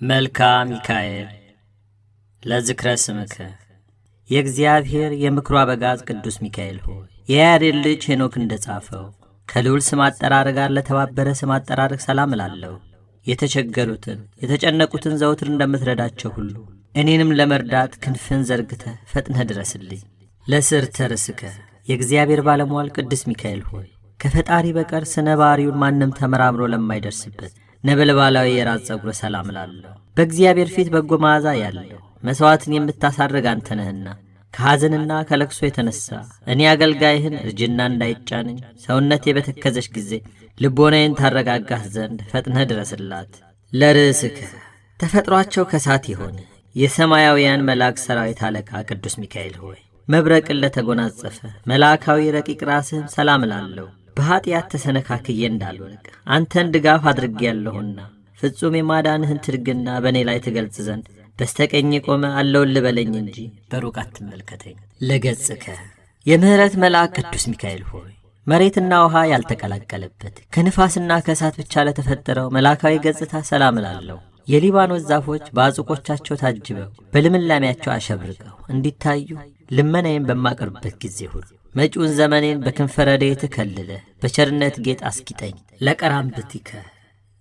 መልካ ሚካኤል ለዝክረ ስምከ የእግዚአብሔር የምክሩ አበጋዝ ቅዱስ ሚካኤል ሆይ የያሬድ ልጅ ሄኖክ እንደጻፈው ከልዑል ስም አጠራር ጋር ለተባበረ ስም አጠራር ሰላም እላለሁ። የተቸገሩትን የተጨነቁትን ዘውትር እንደምትረዳቸው ሁሉ እኔንም ለመርዳት ክንፍን ዘርግተህ ፈጥነህ ድረስልኝ። ለስዕርተ ርእስከ የእግዚአብሔር ባለሟል ቅዱስ ሚካኤል ሆይ ከፈጣሪ በቀር ስነ ባህሪውን ማንም ተመራምሮ ለማይደርስበት ነበልባላዊ የራስ ጸጉር ሰላም እላለሁ። በእግዚአብሔር ፊት በጎ መዓዛ ያለው መሥዋዕትን የምታሳርግ አንተ ነህና ከሐዘንና ከለቅሶ የተነሣ እኔ አገልጋይህን እርጅና እንዳይጫነኝ ሰውነቴ በተከዘች ጊዜ ልቦናዬን ታረጋጋህ ዘንድ ፈጥነህ ድረስላት። ለርእስከ ተፈጥሯቸው ከሳት የሆነ የሰማያውያን መላእክት ሠራዊት አለቃ ቅዱስ ሚካኤል ሆይ መብረቅን ለተጎናጸፈ መልአካዊ ረቂቅ ራስህም ሰላም እላለሁ። በኀጢአት ተሰነካክዬ እንዳልወድቅ አንተን ድጋፍ አድርጌያለሁና ፍጹም የማዳንህን ትርግና በእኔ ላይ ትገልጽ ዘንድ በስተቀኝ ቆመ አለውል በለኝ እንጂ በሩቅ አትመልከተኝ። ለገጽከ የምህረት መልአክ ቅዱስ ሚካኤል ሆይ መሬትና ውሃ ያልተቀላቀለበት ከንፋስና ከእሳት ብቻ ለተፈጠረው መልአካዊ ገጽታ ሰላም እላለሁ። የሊባኖስ ዛፎች በአጽቆቻቸው ታጅበው በልምላሜያቸው አሸብርቀው እንዲታዩ ልመናዬን በማቀርብበት ጊዜ ሁሉ መጪውን ዘመኔን በክንፈ ረድኤትህ ከልለህ በቸርነት ጌጥ አስጊጠኝ። ለቀራምብቲከ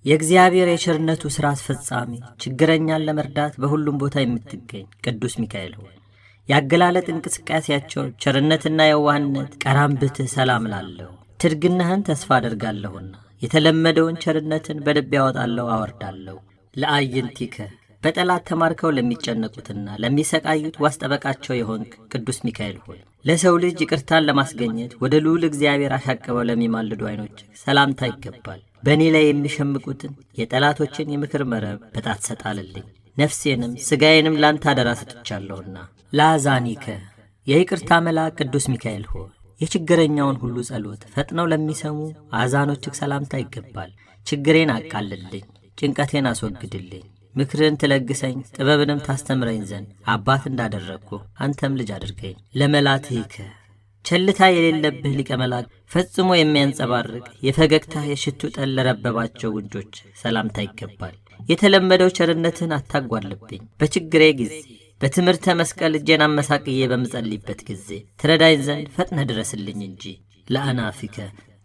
የእግዚአብሔር የቸርነቱ ሥራ አስፈጻሚ ችግረኛን ለመርዳት በሁሉም ቦታ የምትገኝ ቅዱስ ሚካኤል ሆይ ያገላለጥ እንቅስቃሴያቸው ቸርነትና የዋህነት ቀራምብትህ ሰላም እላለሁ። ትርግናህን ተስፋ አደርጋለሁና የተለመደውን ቸርነትን በልቤ ያወጣለሁ አወርዳለሁ። ለአዕይንቲከ በጠላት ተማርከው ለሚጨነቁትና ለሚሰቃዩት ዋስ ጠበቃቸው የሆንክ ቅዱስ ሚካኤል ሆይ ለሰው ልጅ ይቅርታን ለማስገኘት ወደ ልዑል እግዚአብሔር አሻቅበው ለሚማልዱ ዓይኖች ሰላምታ ይገባል። በእኔ ላይ የሚሸምቁትን የጠላቶችን የምክር መረብ በጣት ሰጣልልኝ። ነፍሴንም ሥጋዬንም ላንተ አደራ ሰጥቻለሁና። ለአዛኒከ የይቅርታ መልአክ ቅዱስ ሚካኤል ሆይ የችግረኛውን ሁሉ ጸሎት ፈጥነው ለሚሰሙ አዛኖችህ ሰላምታ ይገባል። ችግሬን አቃልልኝ፣ ጭንቀቴን አስወግድልኝ። ምክርን ትለግሰኝ ጥበብንም ታስተምረኝ ዘንድ አባት እንዳደረግኩ አንተም ልጅ አድርገኝ። ለመላትከ ቸልታ የሌለብህ ሊቀ መላእክት ፈጽሞ የሚያንጸባርቅ የፈገግታ የሽቱ ጠል ለረበባቸው ጉንጮች ሰላምታ ይገባል። የተለመደው ቸርነትን አታጓልብኝ። በችግሬ ጊዜ በትምህርተ መስቀል እጄን አመሳቅዬ በምጸልይበት ጊዜ ትረዳኝ ዘንድ ፈጥነህ ድረስልኝ እንጂ። ለአናፊከ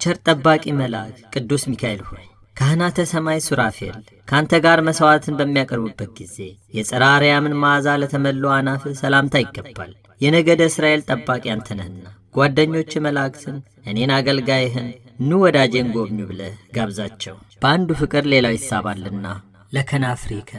ቸር ጠባቂ መልአክ ቅዱስ ሚካኤል ሆይ ካህናተ ሰማይ ሱራፌል ካንተ ጋር መሥዋዕትን በሚያቀርቡበት ጊዜ የጸረ አርያምን መዓዛ ለተመሉ አናፍ ሰላምታ ይገባል። የነገደ እስራኤል ጠባቂ አንተ ነህና ጓደኞች መላእክትን እኔን አገልጋይህን ኑ ወዳጄን ጎብኙ ብለህ ጋብዛቸው። በአንዱ ፍቅር ሌላው ይሳባልና። ለከናፍሪከ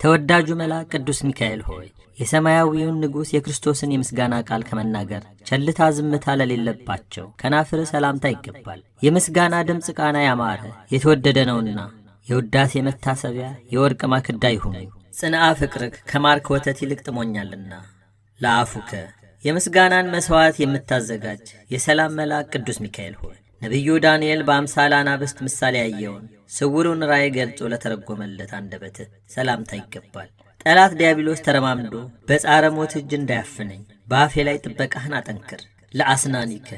ተወዳጁ መልአክ ቅዱስ ሚካኤል ሆይ የሰማያዊውን ንጉሥ የክርስቶስን የምስጋና ቃል ከመናገር ቸልታ ዝምታ ለሌለባቸው ከናፍር ሰላምታ ይገባል። የምስጋና ድምፅ ቃና ያማረ የተወደደ ነውና የውዳሴ መታሰቢያ የወርቅ ማክዳ ይሁኑ። ጽንዓ ፍቅርክ ከማርክ ወተት ይልቅ ጥሞኛልና። ለአፉከ የምስጋናን መሥዋዕት የምታዘጋጅ የሰላም መልአክ ቅዱስ ሚካኤል ሆይ ነቢዩ ዳንኤል በአምሳለ አናብስት ምሳሌ ያየውን ስውሩን ራእይ ገልጾ ለተረጎመለት አንደበትህ ሰላምታ ይገባል። ጠላት ዲያብሎስ ተረማምዶ በጻረ ሞት እጅ እንዳያፍነኝ በአፌ ላይ ጥበቃህን አጠንክር። ለአስናኒከ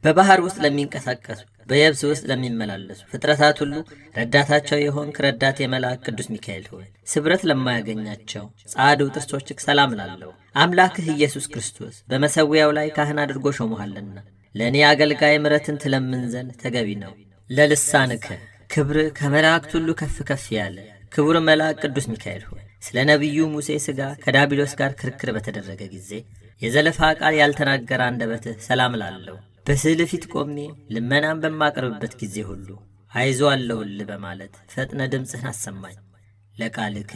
በባህር ውስጥ ለሚንቀሳቀሱ በየብስ ውስጥ ለሚመላለሱ ፍጥረታት ሁሉ ረዳታቸው የሆንክ ረዳት የመልአክ ቅዱስ ሚካኤል ሆይ ስብረት ለማያገኛቸው ጻድው ጥርሶችህ ሰላም እላለሁ። አምላክህ ኢየሱስ ክርስቶስ በመሠዊያው ላይ ካህን አድርጎ ሾሞሃልና ለእኔ አገልጋይ ምሕረትን ትለምን ዘንድ ተገቢ ነው። ለልሳንከ ክብር ከመላእክት ሁሉ ከፍ ከፍ ያለ ክቡር መልአክ ቅዱስ ሚካኤል ሆይ ስለ ነቢዩ ሙሴ ሥጋ ከዳቢሎስ ጋር ክርክር በተደረገ ጊዜ የዘለፋ ቃል ያልተናገረ አንደበትህ ሰላም እላለሁ። በስዕል ፊት ቆሜ ልመናን በማቀርብበት ጊዜ ሁሉ አይዞ አለሁልህ በማለት ፈጥነ ድምፅህን አሰማኝ። ለቃልከ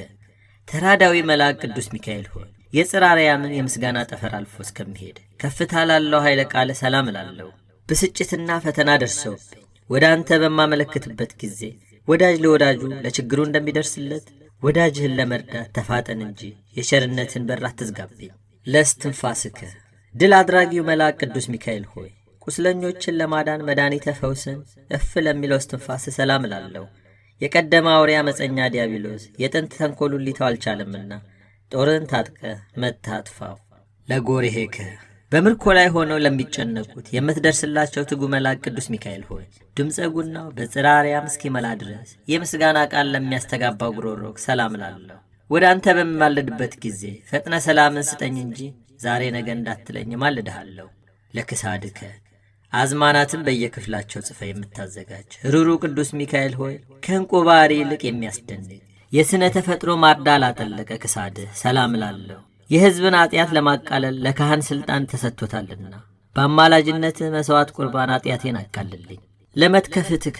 ተራዳዊ መልአክ ቅዱስ ሚካኤል ሆይ የጽራርያምን የምስጋና ጠፈር አልፎ እስከሚሄድ ከፍታ ላለው ኃይለ ቃል ሰላም እላለሁ። ብስጭትና ፈተና ደርሰውብኝ ወደ አንተ በማመለክትበት ጊዜ ወዳጅ ለወዳጁ ለችግሩ እንደሚደርስለት ወዳጅህን ለመርዳት ተፋጠን እንጂ የቸርነትን በር አትዝጋብኝ። ለእስትንፋስከ ድል አድራጊው መልአክ ቅዱስ ሚካኤል ሆይ ቁስለኞችን ለማዳን መድኃኒተ ፈውስን እፍ ለሚለው እስትንፋስ ሰላም እላለሁ። የቀደመ አውሬ አመፀኛ ዲያብሎስ የጥንት ተንኰሉን ሊተው አልቻለምና ጦርን ታጥቀ መትተህ አጥፋው። ለጎርሄከ በምርኮ ላይ ሆነው ለሚጨነቁት የምትደርስላቸው ትጉ መልአክ ቅዱስ ሚካኤል ሆይ ድምፀ ጉናው በጽርሐ አርያም እስኪመላ ድረስ የምስጋና ቃል ለሚያስተጋባው ጉሮሮክ ሰላም እላለሁ። ወደ አንተ በምማልድበት ጊዜ ፈጥነ ሰላምን ስጠኝ እንጂ ዛሬ ነገ እንዳትለኝ ማልድሃለሁ። ለክሳድከ አዝማናትን በየክፍላቸው ጽፈ የምታዘጋጅ ሩሩ ቅዱስ ሚካኤል ሆይ ከእንቁ ባሕሪ ይልቅ የሚያስደንቅ የሥነ ተፈጥሮ ማርዳ ላጠለቀ ክሳድህ ሰላም እላለሁ። የሕዝብን ኃጢአት ለማቃለል ለካህን ሥልጣን ተሰጥቶታልና በአማላጅነትህ መሥዋዕት ቁርባን ኃጢአቴን አቃልልኝ። ለመትከፍትከ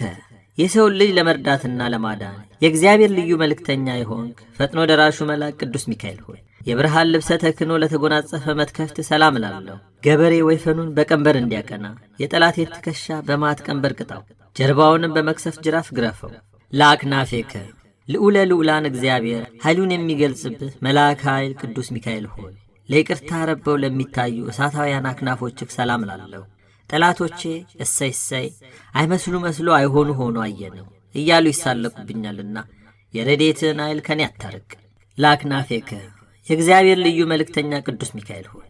የሰውን ልጅ ለመርዳትና ለማዳን የእግዚአብሔር ልዩ መልእክተኛ የሆንክ ፈጥኖ ደራሹ መልአክ ቅዱስ ሚካኤል ሆይ የብርሃን ልብሰ ተክህኖ ለተጎናጸፈ መትከፍት ሰላም እላለሁ። ገበሬ ወይፈኑን በቀንበር እንዲያቀና የጠላቴን ትከሻ በማት ቀንበር ቅጣው፣ ጀርባውንም በመክሰፍ ጅራፍ ግረፈው። ለአክናፌከ ልዑለ ልዑላን እግዚአብሔር ኃይሉን የሚገልጽብህ መልአክ ኃይል ቅዱስ ሚካኤል ሆይ ለይቅርታ ረበው ለሚታዩ እሳታውያን አክናፎችህ ሰላም እላለሁ። ጠላቶቼ እሰይ እሰይ አይመስሉ መስሎ አይሆኑ ሆኖ አየነው እያሉ ይሳለቁብኛልና የረዴትን ኃይል ከኔ አታርቅ። ለአክናፌከ የእግዚአብሔር ልዩ መልእክተኛ ቅዱስ ሚካኤል ሆይ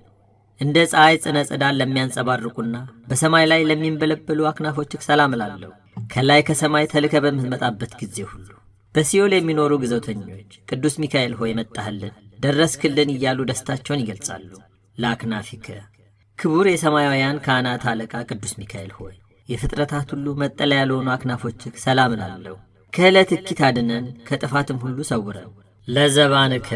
እንደ ፀሐይ ጽነ ጸዳል ለሚያንጸባርቁና በሰማይ ላይ ለሚንበለበሉ አክናፎችህ ሰላም እላለሁ። ከላይ ከሰማይ ተልከ በምትመጣበት ጊዜ ሁሉ በሲኦል የሚኖሩ ግዘውተኞች ቅዱስ ሚካኤል ሆይ መጣህልን፣ ደረስክልን እያሉ ደስታቸውን ይገልጻሉ። ለአክናፊከ ክቡር የሰማያውያን ካህናት አለቃ ቅዱስ ሚካኤል ሆይ የፍጥረታት ሁሉ መጠለያ ለሆኑ አክናፎችህ ሰላም እላለሁ። ከዕለት እኪት አድነን ከጥፋትም ሁሉ ሰውረን። ለዘባንከ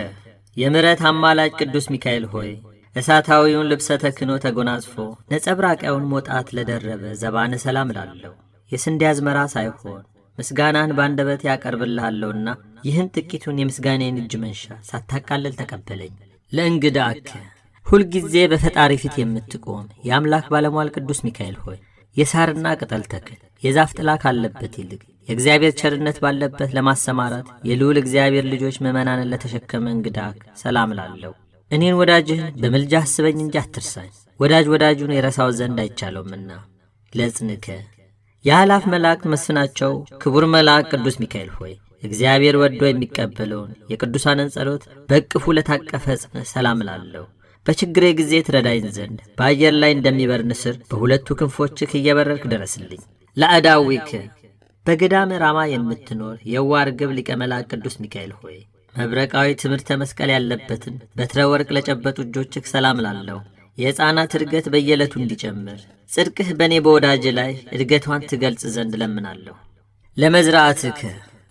የምሕረት አማላጭ ቅዱስ ሚካኤል ሆይ እሳታዊውን ልብሰ ተክህኖ ተጎናጽፎ ነጸብራቃዩን ሞጣት ለደረበ ዘባን ሰላም እላለሁ። የስንዴ አዝመራ ሳይሆን ምስጋናን ባንደበት ያቀርብልሃለሁና ይህን ጥቂቱን የምስጋናዬን እጅ መንሻ ሳታቃልል ተቀበለኝ። ለእንግዳከ ሁልጊዜ በፈጣሪ ፊት የምትቆም የአምላክ ባለሟል ቅዱስ ሚካኤል ሆይ የሳርና ቅጠል ተክል የዛፍ ጥላ ካለበት ይልቅ የእግዚአብሔር ቸርነት ባለበት ለማሰማራት የልዑል እግዚአብሔር ልጆች ምእመናንን ለተሸከመ እንግዳክ ሰላም እላለሁ። እኔን ወዳጅህን በምልጃ አስበኝ እንጂ አትርሳኝ፣ ወዳጅ ወዳጁን የረሳው ዘንድ አይቻለውምና። ለጽንከ የኃላፍ መላእክት መስፍናቸው ክቡር መልአክ ቅዱስ ሚካኤል ሆይ እግዚአብሔር ወዶ የሚቀበለውን የቅዱሳንን ጸሎት በእቅፉ ለታቀፈ ጽንህ ሰላም እላለሁ። በችግሬ ጊዜ ትረዳኝ ዘንድ በአየር ላይ እንደሚበር ንስር በሁለቱ ክንፎችህ እየበረርክ ደረስልኝ። ለአዳዊክ በገዳመ ራማ የምትኖር የዋህ ርግብ ሊቀ መላእክት ቅዱስ ሚካኤል ሆይ መብረቃዊ ትምህርተ መስቀል ያለበትን በትረ ወርቅ ለጨበጡ እጆችህ ሰላም እላለሁ። የሕፃናት እድገት በየዕለቱ እንዲጨምር ጽድቅህ በእኔ በወዳጅ ላይ እድገቷን ትገልጽ ዘንድ ለምናለሁ። ለመዝራዕትከ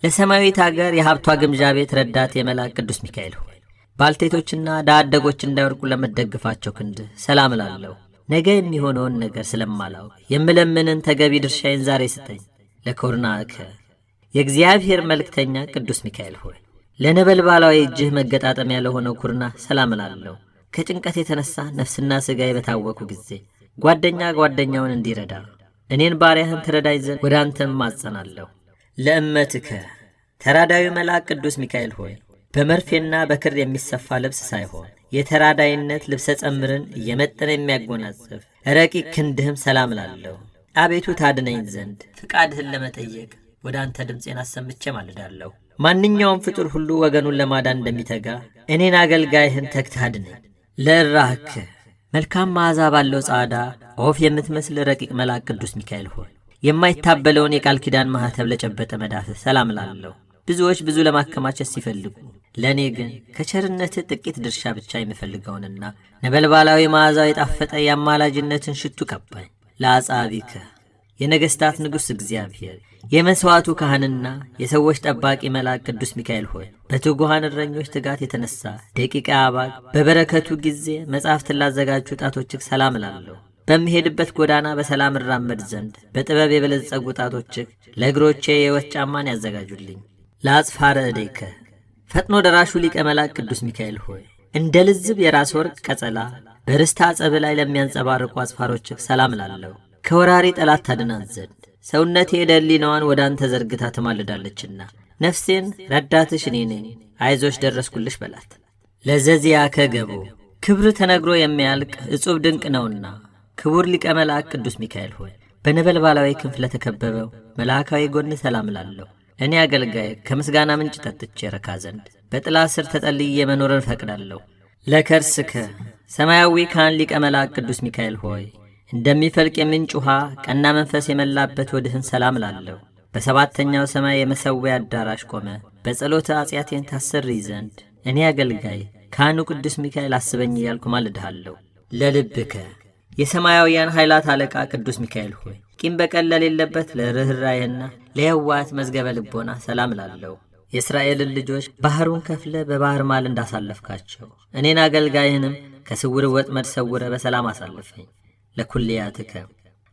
ለሰማያዊት አገር የሀብቷ ግምጃ ቤት ረዳት የመልአክ ቅዱስ ሚካኤል ሆይ ባልቴቶችና ድሀ አደጎች እንዳይወርቁ ለምትደግፋቸው ክንድህ ሰላም እላለሁ። ነገ የሚሆነውን ነገር ስለማላውቅ የምለምንን ተገቢ ድርሻዬን ዛሬ ስጠኝ። ለኮርናከ የእግዚአብሔር መልእክተኛ ቅዱስ ሚካኤል ሆይ ለነበልባላዊ እጅህ መገጣጠሚያ ለሆነው ኩርና ሰላም እላለሁ። ከጭንቀት የተነሳ ነፍስና ሥጋዬ በታወኩ ጊዜ ጓደኛ ጓደኛውን እንዲረዳ እኔን ባሪያህን ትረዳኝ ዘንድ ወደ አንተም ማጸናለሁ። ለእመትከ ተራዳዊ መልአክ ቅዱስ ሚካኤል ሆይ በመርፌና በክር የሚሰፋ ልብስ ሳይሆን የተራዳይነት ልብሰ ጸምርን እየመጠነ የሚያጎናጽፍ ረቂቅ ክንድህም ሰላም እላለሁ። አቤቱ ታድነኝ ዘንድ ፍቃድህን ለመጠየቅ ወደ አንተ ድምፄን አሰምቼ ማልዳለሁ። ማንኛውም ፍጡር ሁሉ ወገኑን ለማዳን እንደሚተጋ እኔን አገልጋይህን ተግተህ አድነኝ። ለእራህከ መልካም መዓዛ ባለው ጻዳ ኦፍ የምትመስል ረቂቅ መልአክ ቅዱስ ሚካኤል ሆይ የማይታበለውን የቃል ኪዳን ማኅተብ ለጨበጠ መዳፍህ ሰላም እላለሁ። ብዙዎች ብዙ ለማከማቸት ሲፈልጉ ለእኔ ግን ከቸርነትህ ጥቂት ድርሻ ብቻ የምፈልገውንና ነበልባላዊ መዓዛው የጣፈጠ የአማላጅነትን ሽቱ ቀባኝ። ለአጻቢከ የነገሥታት ንጉሥ እግዚአብሔር የመሥዋዕቱ ካህንና የሰዎች ጠባቂ መልአክ ቅዱስ ሚካኤል ሆይ በትጉሃን እረኞች ትጋት የተነሳ ደቂቀ አባግ በበረከቱ ጊዜ መጻሕፍትን ላዘጋጁ ጣቶችህ ሰላም እላለሁ። በምሄድበት ጎዳና በሰላም እራመድ ዘንድ በጥበብ የበለጸጉ ጣቶችህ ለእግሮቼ የሕይወት ጫማን ያዘጋጁልኝ። ለአጽፋረ እዴከ ፈጥኖ ደራሹ ሊቀ መላእክት ቅዱስ ሚካኤል ሆይ እንደ ልዝብ የራስ ወርቅ ቀጸላ በርስተ አጸብ ላይ ለሚያንጸባርቁ አጽፋሮችህ ሰላም እላለሁ። ከወራሪ ጠላት ታድናት ዘንድ ሰውነቴ ደሊናዋን ወደ አንተ ዘርግታ ትማልዳለችና ነፍሴን ረዳትሽ እኔ ነኝ፣ አይዞሽ ደረስኩልሽ በላት። ለዘዚያከ ገቦ ክብር ተነግሮ የሚያልቅ እጹብ ድንቅ ነውና ክቡር ሊቀ መላእክት ቅዱስ ሚካኤል ሆይ በነበልባላዊ ክንፍ ለተከበበው መልአካዊ ጎን ሰላም እላለሁ። እኔ አገልጋይ ከምስጋና ምንጭ ጠጥቼ ረካ ዘንድ በጥላ ስር ተጠልዬ መኖርን ፈቅዳለሁ። ለከርስከ ሰማያዊ ካህን ሊቀ መላእክት ቅዱስ ሚካኤል ሆይ እንደሚፈልቅ የምንጭ ውሃ ቀና መንፈስ የመላበት ወድህን ሰላም እላለሁ። በሰባተኛው ሰማይ የመሠዊያ አዳራሽ ቆመ በጸሎተ ኃጢአቴን ታሰርይ ዘንድ እኔ አገልጋይ ካህኑ ቅዱስ ሚካኤል አስበኝ እያልኩ ማልድሃለሁ። ለልብከ የሰማያውያን ኃይላት አለቃ ቅዱስ ሚካኤል ሆይ ቂም በቀል ለሌለበት ለርኅራኄና ለየዋሃት መዝገበ ልቦና ሰላም እላለሁ። የእስራኤልን ልጆች ባሕሩን ከፍለ በባሕር ማል እንዳሳለፍካቸው እኔን አገልጋይህንም ከስውር ወጥመድ ሰውረ በሰላም አሳልፈኝ። ለኩልያትከ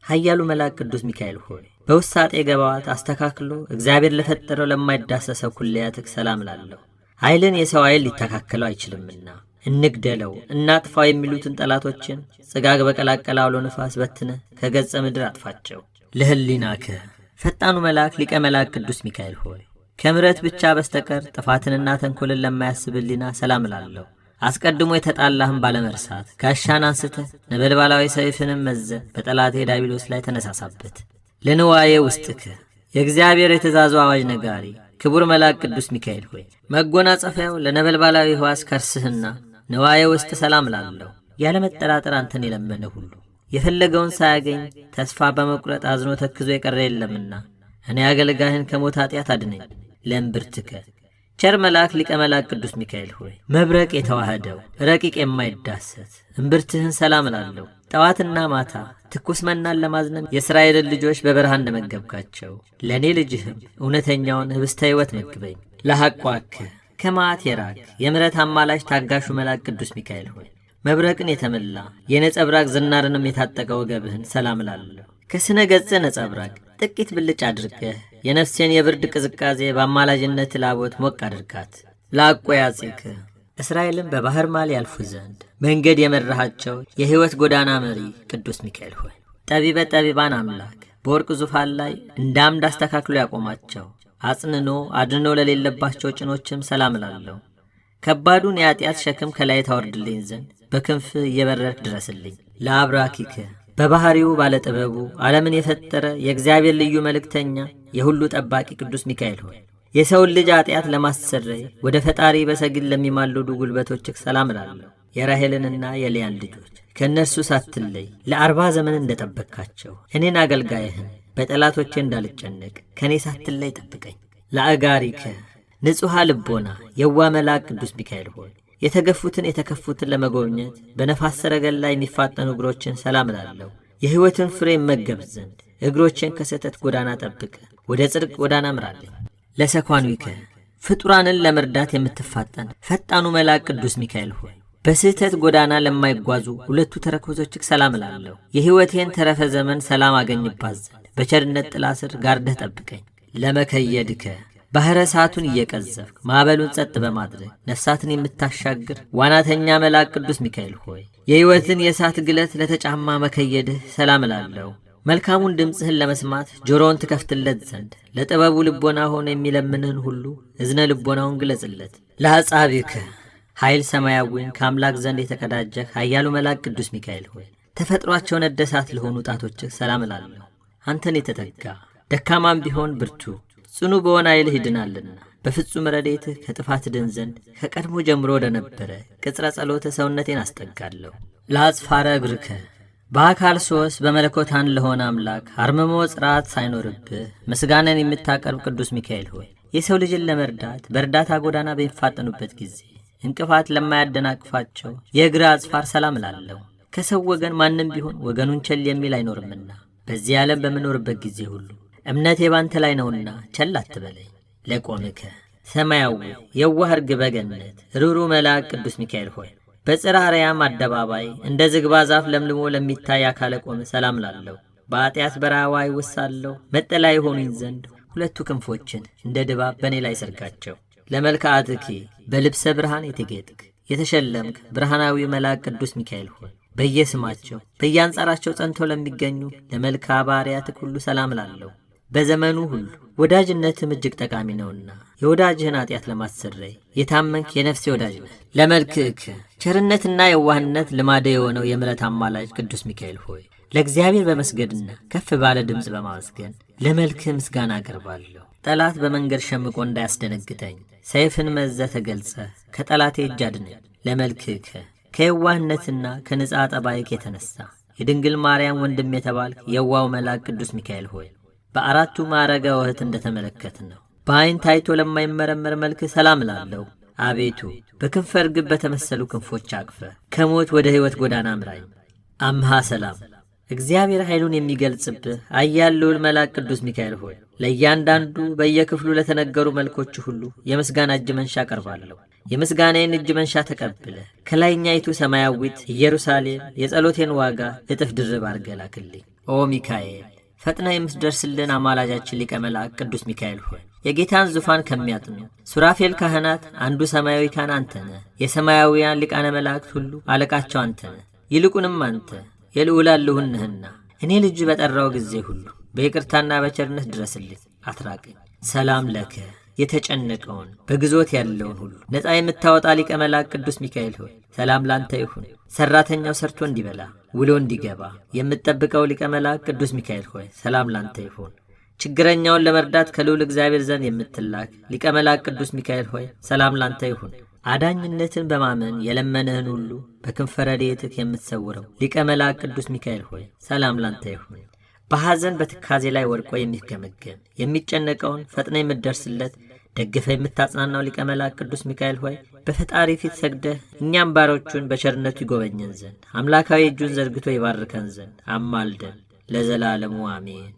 ኃያሉ መልአክ ቅዱስ ሚካኤል ሆይ በውሳጤ ገባዋት አስተካክሎ እግዚአብሔር ለፈጠረው ለማይዳሰሰው ኩልያትክ ሰላም እላለሁ። ኃይልን የሰው ኃይል ሊተካከለው አይችልምና እንግደለው እናጥፋው የሚሉትን ጠላቶችን ጽጋግ በቀላቀለ አውሎ ነፋስ በትነ ከገጸ ምድር አጥፋቸው። ለህሊናከ ፈጣኑ መልአክ ሊቀ መልአክ ቅዱስ ሚካኤል ሆይ ከምሕረት ብቻ በስተቀር ጥፋትንና ተንኮልን ለማያስብ ሕሊና ሰላም እላለሁ። አስቀድሞ የተጣላህን ባለመርሳት ጋሻን አንስተህ ነበልባላዊ ሰይፍንም መዘ በጠላቴ ዲያብሎስ ላይ ተነሳሳበት። ለንዋዬ ውስጥከ የእግዚአብሔር የትእዛዙ አዋጅ ነጋሪ ክቡር መልአክ ቅዱስ ሚካኤል ሆይ መጎናጸፊያው ለነበልባላዊ ሕዋስ ከርስህና ንዋዬ ውስጥ ሰላም እላለሁ። ያለመጠራጠር አንተን የለመነ ሁሉ የፈለገውን ሳያገኝ ተስፋ በመቁረጥ አዝኖ ተክዞ የቀረ የለምና እኔ አገልጋይህን ከሞት ኃጢአት አድነኝ። ለእምብርትከ ቸር መልአክ ሊቀ መልአክ ቅዱስ ሚካኤል ሆይ መብረቅ የተዋህደው ረቂቅ የማይዳሰት እምብርትህን ሰላም እላለሁ። ጠዋትና ማታ ትኩስ መናን ለማዝነም የእስራኤልን ልጆች በበረሃ እንደመገብካቸው ለእኔ ልጅህም እውነተኛውን ህብስተ ሕይወት መግበኝ። ለሐቋከ ከመዓት የራቅ የምሕረት አማላጅ ታጋሹ መልአክ ቅዱስ ሚካኤል ሆይ መብረቅን የተመላ የነጸብራቅ ዝናርንም የታጠቀ ወገብህን ሰላም እላለሁ። ከስነ ገጽ ነጸብራቅ ጥቂት ብልጭ አድርገህ የነፍሴን የብርድ ቅዝቃዜ በአማላጅነት ላቦት ሞቅ አድርጋት። ለአቆያጼከ እስራኤልን በባሕር ማል ያልፉ ዘንድ መንገድ የመራሃቸው የሕይወት ጎዳና መሪ ቅዱስ ሚካኤል ሆይ ጠቢበ ጠቢባን አምላክ በወርቅ ዙፋን ላይ እንደ አምድ አስተካክሎ ያቆማቸው አጽንኖ አድኖ ለሌለባቸው ጭኖችም ሰላም እላለሁ። ከባዱን የኃጢአት ሸክም ከላይ ታወርድልኝ ዘንድ በክንፍ እየበረርክ ድረስልኝ። ለአብራኪከ በባሕሪው ባለጥበቡ ዓለምን የፈጠረ የእግዚአብሔር ልዩ መልእክተኛ የሁሉ ጠባቂ ቅዱስ ሚካኤል ሆይ የሰውን ልጅ ኃጢአት ለማሰረይ ወደ ፈጣሪ በሰግድ ለሚማልዱ ጉልበቶችህ ሰላም እላለሁ። የራሔልንና የልያን ልጆች ከእነርሱ ሳትለይ ለ40 ዘመን እንደጠበቅካቸው እኔን አገልጋይህን በጠላቶቼ እንዳልጨነቅ ከእኔ ሳትለይ ጠብቀኝ። ለአጋሪከ ንጹሐ ልቦና የዋ መልአክ ቅዱስ ሚካኤል ሆይ የተገፉትን የተከፉትን ለመጎብኘት በነፋስ ሰረገላ የሚፋጠኑ እግሮችን ሰላም እላለሁ። የሕይወትን ፍሬ መገብ ዘንድ እግሮችን ከስህተት ጎዳና ጠብቅ፣ ወደ ጽድቅ ጎዳና ምራለኝ። ለሰኳንዊከ ፍጡራንን ለመርዳት የምትፋጠን ፈጣኑ መልአክ ቅዱስ ሚካኤል ሆይ በስህተት ጎዳና ለማይጓዙ ሁለቱ ተረከዞችህ ሰላም እላለሁ። የሕይወቴን ተረፈ ዘመን ሰላም አገኝባት ዘንድ በቸርነት ጥላ ስር ጋርደህ ጠብቀኝ። ለመከየድከ ባሕረ እሳቱን እየቀዘፍክ ማዕበሉን ጸጥ በማድረግ ነፍሳትን የምታሻግር ዋናተኛ መልአክ ቅዱስ ሚካኤል ሆይ የሕይወትን የእሳት ግለት ለተጫማ መከየድህ ሰላም እላለሁ። መልካሙን ድምፅህን ለመስማት ጆሮውን ትከፍትለት ዘንድ ለጥበቡ ልቦና ሆነ የሚለምንህን ሁሉ እዝነ ልቦናውን ግለጽለት። ለአጻብከ ኃይል ሰማያዊን ከአምላክ ዘንድ የተቀዳጀህ ኃያሉ መልአክ ቅዱስ ሚካኤል ሆይ ተፈጥሯቸው ነደሳት ለሆኑ ጣቶችህ ሰላም እላለሁ። አንተን የተጠጋ ደካማም ቢሆን ብርቱ ጽኑ በሆነ ኃይልህ ይድናልና በፍጹም ረድኤትህ ከጥፋት ድን ዘንድ ከቀድሞ ጀምሮ ወደ ነበረ ቅጽረ ጸሎተ ሰውነቴን አስጠጋለሁ። ለአጽፋረ እግርከ በአካል ሦስት በመለኮት አንድ ለሆነ አምላክ አርምሞ ጽርዓት ሳይኖርብህ ምስጋናን የምታቀርብ ቅዱስ ሚካኤል ሆይ የሰው ልጅን ለመርዳት በእርዳታ ጎዳና በሚፋጠኑበት ጊዜ እንቅፋት ለማያደናቅፋቸው የእግር አጽፋር ሰላም እላለሁ። ከሰው ወገን ማንም ቢሆን ወገኑን ቸል የሚል አይኖርምና በዚህ ዓለም በምኖርበት ጊዜ ሁሉ እምነቴ ባንተ ላይ ነውና ቸል አትበለኝ። ለቆምከ ሰማያዊ የዋህ ርግበ ገነት ሩሩ መልአክ ቅዱስ ሚካኤል ሆይ በጽርሐ አርያም አደባባይ እንደ ዝግባ ዛፍ ለምልሞ ለሚታይ አካለ ቆም ሰላም እላለሁ። በኃጢአት በረሃ ዋይ ውስጥ ሳለሁ መጠለያ የሆኑኝ ዘንድ ሁለቱ ክንፎችን እንደ ድባብ በእኔ ላይ ዘርጋቸው። ለመልክዓትኪ በልብሰ ብርሃን የተጌጥክ የተሸለምክ ብርሃናዊ መልአክ ቅዱስ ሚካኤል ሆይ በየስማቸው በየአንጻራቸው ጸንተው ለሚገኙ ለመልክዓ ባሕርያትህ ሁሉ ሰላም እላለሁ። በዘመኑ ሁሉ ወዳጅነትም እጅግ ጠቃሚ ነውና የወዳጅህን ኃጢአት ለማሰረይ የታመንክ የነፍሴ ወዳጅ ነህ። ለመልክዕከ ቸርነትና የዋህነት ልማደ የሆነው የምሕረት አማላጅ ቅዱስ ሚካኤል ሆይ ለእግዚአብሔር በመስገድና ከፍ ባለ ድምፅ በማመስገን ለመልክህ ምስጋና አቀርባለሁ። ጠላት በመንገድ ሸምቆ እንዳያስደነግጠኝ ሰይፍን መዘህ ተገልጸህ ከጠላቴ እጅ አድነኝ። ለመልክዕከ ከየዋህነትና ከንጻ ጠባይክ የተነሳ የድንግል ማርያም ወንድም የተባልክ የዋው መልአክ ቅዱስ ሚካኤል ሆይ በአራቱ ማዕረገ ወህት እንደተመለከት ነው በዓይን ታይቶ ለማይመረመር መልክ ሰላም እላለሁ። አቤቱ በክንፈ ርግብ በተመሰሉ ክንፎች አቅፈ ከሞት ወደ ሕይወት ጎዳና ምራኝ። አምሃ ሰላም እግዚአብሔር ኃይሉን የሚገልጽብህ ኃያል ልዑል መልአክ ቅዱስ ሚካኤል ሆይ ለእያንዳንዱ በየክፍሉ ለተነገሩ መልኮች ሁሉ የምስጋና እጅ መንሻ አቀርባለሁ። የምስጋናዬን እጅ መንሻ ተቀብለ ከላይኛይቱ ሰማያዊት ኢየሩሳሌም የጸሎቴን ዋጋ እጥፍ ድርብ አድርገህ ላክልኝ። ኦ ሚካኤል ፈጥና የምትደርስልን አማላጃችን ሊቀ መላእክት ቅዱስ ሚካኤል ሆይ የጌታን ዙፋን ከሚያጥኑ ሱራፌል ካህናት አንዱ ሰማያዊ ካህን አንተ ነህ። የሰማያውያን ሊቃነ መላእክት ሁሉ አለቃቸው አንተ ነህ። ይልቁንም አንተ የልዑላን ልዑል ነህና እኔ ልጅ በጠራው ጊዜ ሁሉ በይቅርታና በቸርነት ድረስልኝ፣ አትራቀኝ። ሰላም ለከ የተጨነቀውን በግዞት ያለውን ሁሉ ነፃ የምታወጣ ሊቀ መላእክት ቅዱስ ሚካኤል ሆይ ሰላም ላንተ ይሁን። ሰራተኛው ሰርቶ እንዲበላ ውሎ እንዲገባ የምትጠብቀው ሊቀ መላእክት ቅዱስ ሚካኤል ሆይ ሰላም ላንተ ይሁን። ችግረኛውን ለመርዳት ከልዑል እግዚአብሔር ዘንድ የምትላክ ሊቀ መላእክት ቅዱስ ሚካኤል ሆይ ሰላም ላንተ ይሁን። አዳኝነትን በማመን የለመነህን ሁሉ በክንፈ ረድኤትህ የምትሰውረው ሊቀ መላእክት ቅዱስ ሚካኤል ሆይ ሰላም ላንተ ይሁን። በሐዘን በትካዜ ላይ ወድቆ የሚገመገም የሚጨነቀውን ፈጥነ የምትደርስለት ደግፈ የምታጽናናው ሊቀ መላእክት ቅዱስ ሚካኤል ሆይ በፈጣሪ ፊት ሰግደህ እኛም ባሮቹን በቸርነቱ ይጎበኘን ዘንድ አምላካዊ እጁን ዘርግቶ ይባርከን ዘንድ አማልደን ለዘላለሙ አሜን።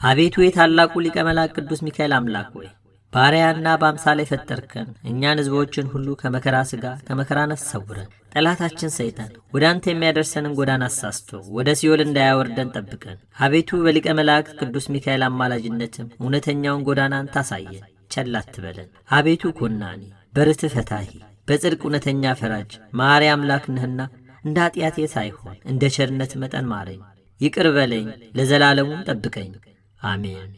አቤቱ የታላቁ ሊቀ መላእክት ቅዱስ ሚካኤል አምላክ ሆይ ባሪያና በአምሳለ የፈጠርከን እኛን ሕዝቦችን ሁሉ ከመከራ ሥጋ ከመከራ ነፍስ ሰውረን፣ ጠላታችን ሰይጣን ወደ አንተ የሚያደርሰንን ጎዳና አሳስቶ ወደ ሲኦል እንዳያወርደን ጠብቀን። አቤቱ በሊቀ መላእክት ቅዱስ ሚካኤል አማላጅነትም እውነተኛውን ጎዳናን ታሳየን፣ ቸል አትበለን። አቤቱ ኮናኒ በርትዕ ፈታሂ በጽድቅ እውነተኛ ፈራጅ መሐሪ አምላክ ነህና እንደ ኃጢአቴ ሳይሆን እንደ ቸርነት መጠን ማረኝ፣ ይቅር በለኝ፣ ለዘላለሙም ጠብቀኝ። አሜን።